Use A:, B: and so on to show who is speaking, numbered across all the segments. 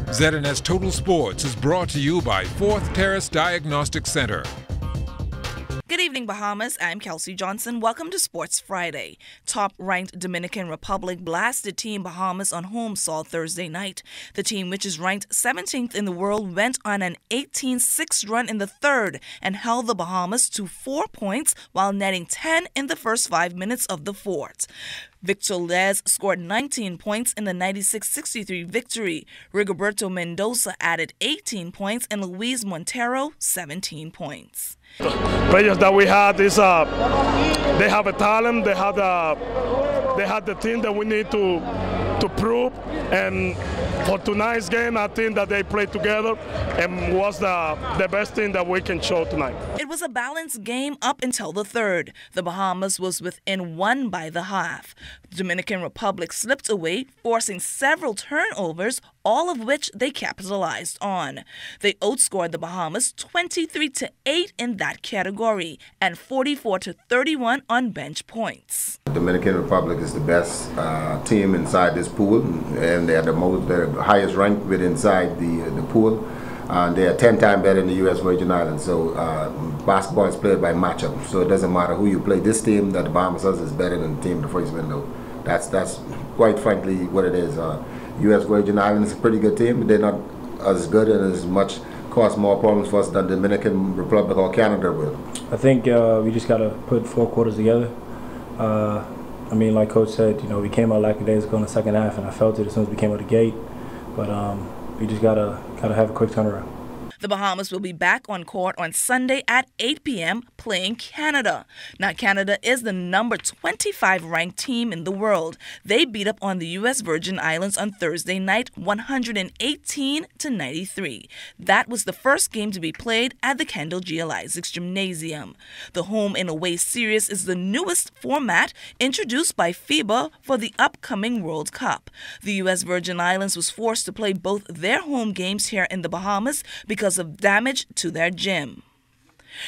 A: ZNS Total Sports is brought to you by Fourth Terrace Diagnostic Center.
B: Good evening, Bahamas. I'm Kelsey Johnson. Welcome to Sports Friday. Top-ranked Dominican Republic blasted Team Bahamas on home soil Thursday night. The team, which is ranked 17th in the world, went on an 18-6 run in the third and held the Bahamas to 4 points while netting 10 in the first 5 minutes of the fourth. Victor Les scored 19 points in the 96-63 victory. Rigoberto Mendoza added 18 points and Luis Montero 17 points.
C: Players that we had is they have a talent, they have the team that we need to prove, and for tonight's game I think that they played together and was the best thing that we can show tonight.
B: It was a balanced game up until the third. The Bahamas was within one by the half. The Dominican Republic slipped away, forcing several turnovers, all of which they capitalized on. They outscored the Bahamas 23-8 in that category and 44-31 on bench points.
D: The Dominican Republic is the best team inside this pool, and they're the highest ranked with inside the pool. They are 10 times better than the U.S. Virgin Islands. So basketball is played by matchup. So it doesn't matter who you play. This team that the Bahamas has is better than the team in the first window. That's quite frankly what it is. U.S. Virgin Islands is a pretty good team, but they're not as good and as much cause more problems for us than the Dominican Republic or Canada will.
E: I think we just got to put 4 quarters together. I mean, like Coach said, you know, we came out lackadaisical in the second half, and I felt it as soon as we came out the gate. But we just gotta have a quick turnaround.
B: The Bahamas will be back on court on Sunday at 8 p.m. playing Canada. Now, Canada is the number 25 ranked team in the world. They beat up on the U.S. Virgin Islands on Thursday night, 118-93. That was the first game to be played at the Kendall G. Isaacs Gymnasium. The home and away series is the newest format introduced by FIBA for the upcoming World Cup. The U.S. Virgin Islands was forced to play both their home games here in the Bahamas because of damage to their gym.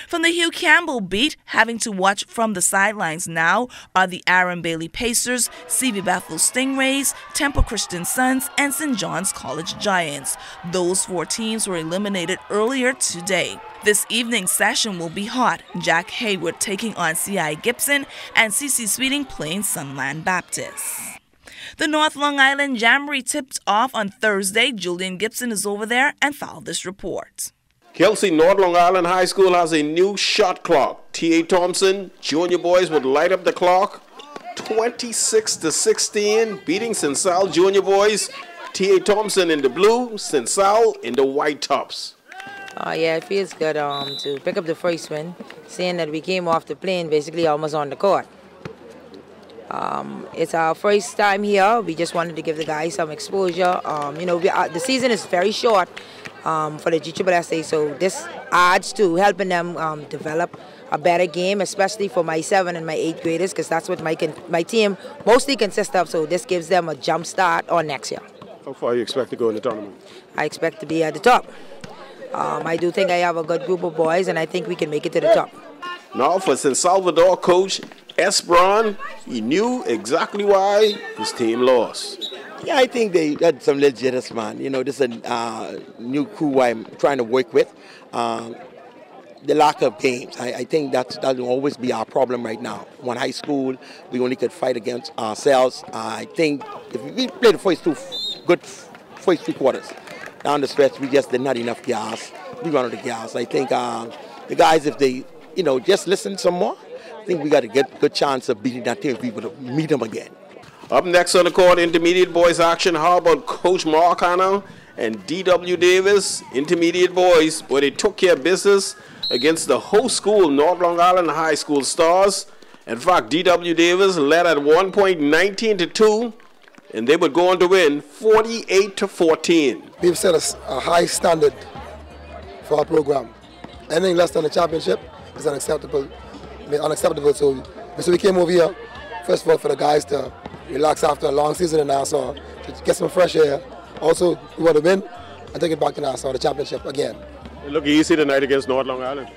B: From the Hugh Campbell beat, having to watch from the sidelines now are the Aaron Bailey Pacers, CV Bethel Stingrays, Temple Christian Sons, and St. John's College Giants. Those 4 teams were eliminated earlier today. This evening's session will be hot. Jack Hayward taking on C.I. Gibson and C.C. Sweeting playing Sunland Baptist. The North Long Island Jamboree tipped off on Thursday. Julian Gibson is over there and filed this report.
F: Kelsey, North Long Island High School has a new shot clock. T.A. Thompson junior boys would light up the clock 26-16, beating St. Sal junior boys. T.A. Thompson in the blue, St. Sal in the white tops.
G: Yeah, it feels good to pick up the first win, seeing that we came off the plane basically almost on the court. It's our first time here. We just wanted to give the guys some exposure. You know, the season is very short for the GSSA, so this adds to helping them develop a better game, especially for my 7th and my 8th graders, because that's what my team mostly consists of. So this gives them a jump start on next year.
F: How far do you expect to go in the tournament?
G: I expect to be at the top. I do think I have a good group of boys, and I think we can make it to the top.
F: Now for San Salvador coach Esbron, he knew exactly why his team lost.
H: Yeah, I think they had some legitimacy, man. You know, this is a new crew I'm trying to work with. The lack of games, I think that'll always be our problem right now. One high school, we only could fight against ourselves. I think if we played the first 3 quarters, down the stretch, we just did not enough gas. We run out of gas. I think the guys, if they, you know, just listen some more, I think we got a good chance of beating that team if we would meet them again.
F: Up next on the court, intermediate boys action. How about Coach Marcano and D.W. Davis, intermediate boys, where they took care of business against the host school, North Long Island High School Stars. In fact, D.W. Davis led at one point 19-2, and they would go on to win 48-14.
I: We've set a high standard for our program. Anything less than a championship is unacceptable. So we came over here, first of all, for the guys to relax after a long season in Nassau, to get some fresh air. Also, we want to win and take it back to Nassau, the championship again.
F: It looked easy tonight against North Long Island.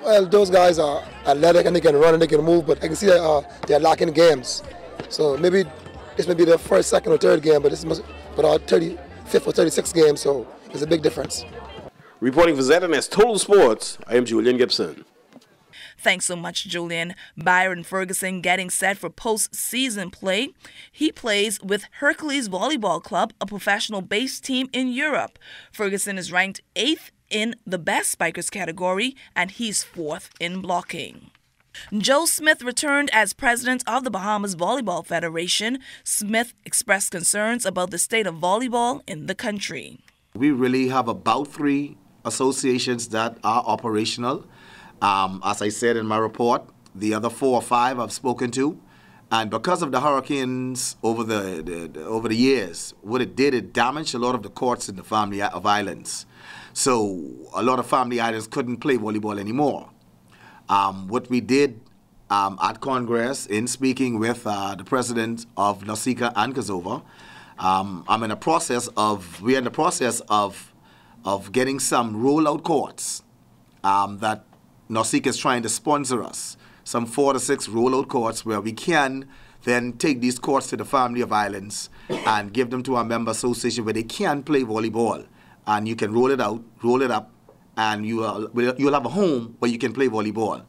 I: Well, those guys are athletic and they can run and they can move, but I can see that they're lacking games. So maybe this may be their first, second, or third game, but this must, with our 30 fit for 36 games, so it's a big difference.
F: Reporting for ZNS Total Sports, I am Julian Gibson.
B: Thanks so much, Julian. Byron Ferguson getting set for postseason play. He plays with Hercules Volleyball Club, a professional-based team in Europe. Ferguson is ranked 8th in the best spikers category, and he's 4th in blocking. Joe Smith returned as president of the Bahamas Volleyball Federation. Smith expressed concerns about the state of volleyball in the country.
J: We really have about 3 associations that are operational. As I said in my report, the other 4 or 5 I've spoken to, and because of the hurricanes over the years, what it did, it damaged a lot of the courts in the family of islands. So a lot of family islands couldn't play volleyball anymore. What we did at Congress, in speaking with the president of Nausicaa and Kosovo, we're in the process of getting some rollout courts that Nausicaa is trying to sponsor us, some 4 to 6 rollout courts where we can then take these courts to the family of islands and give them to our member association where they can play volleyball. And you can roll it out, roll it up, and you'll have a home where you can play volleyball.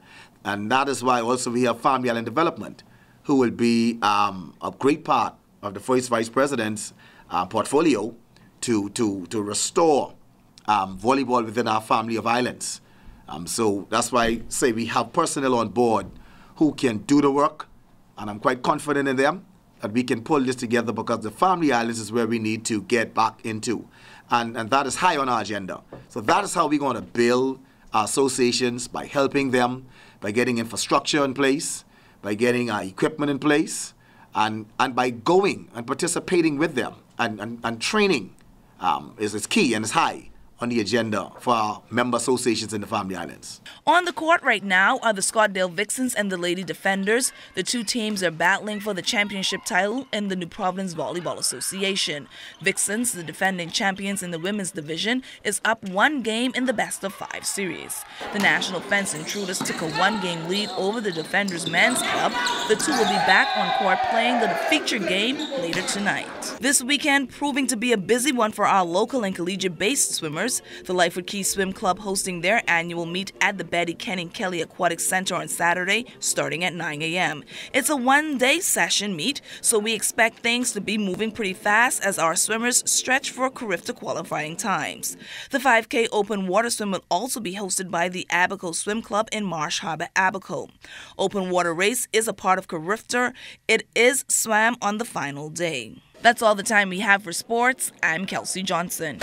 J: And that is why also we have Family Island Development, who will be a great part of the first Vice President's portfolio to restore volleyball within our family of islands. So that's why I say we have personnel on board who can do the work, and I'm quite confident in them that we can pull this together, because the family islands is where we need to get back into. And that is high on our agenda. So that is how we're going to build our associations, by helping them, by getting infrastructure in place, by getting our equipment in place, and by going and participating with them. And training is key and is high on the agenda for our member associations in the family islands.
B: On the court right now are the Scottdale Vixens and the Lady Defenders. The 2 teams are battling for the championship title in the New Providence Volleyball Association. Vixens, the defending champions in the women's division, is up 1 game in the best-of-5 series. The National Fence Intruders took a 1-game lead over the Defenders men's club. The 2 will be back on court playing the feature game later tonight. This weekend proving to be a busy one for our local and collegiate-based swimmers. The Lightfoot Key Swim Club hosting their annual meet at the Betty Kenning Kelly Aquatic Center on Saturday, starting at 9 a.m. It's a 1-day session meet, so we expect things to be moving pretty fast as our swimmers stretch for Carifta qualifying times. The 5K open water swim will also be hosted by the Abaco Swim Club in Marsh Harbor, Abaco. Open water race is a part of Carifta. It is swam on the final day. That's all the time we have for sports. I'm Kelsey Johnson.